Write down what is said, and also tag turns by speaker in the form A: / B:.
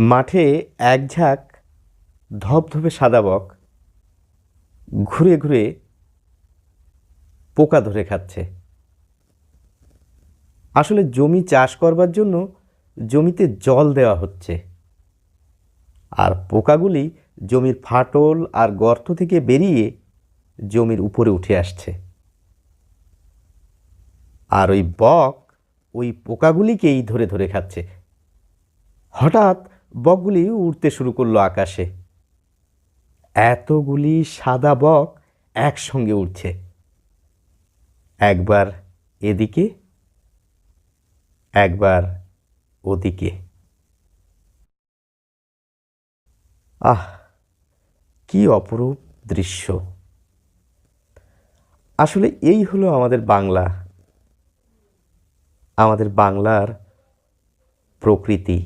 A: মাঠে এক ঝাঁক ধবধবে সাদা বক ঘুরে ঘুরে পোকা ধরে খাচ্ছে। আসলে জমি চাষ করবার জন্য জমিতে জল দেওয়া হচ্ছে, আর পোকাগুলি জমির ফাটল আর গর্ত থেকে বেরিয়ে জমির উপরে উঠে আসছে। আর ওই বক ওই পোকাগুলিকেই ধরে ধরে খাচ্ছে। হঠাৎ বকগুলি উড়তে শুরু করলো আকাশে। এতগুলি সাদা বক একসঙ্গে উড়ছে, একবার এদিকে একবার ওদিকে। আহ, কি অপরূপ দৃশ্য! আসলে এই হলো আমাদের বাংলা, আমাদের বাংলার প্রকৃতি।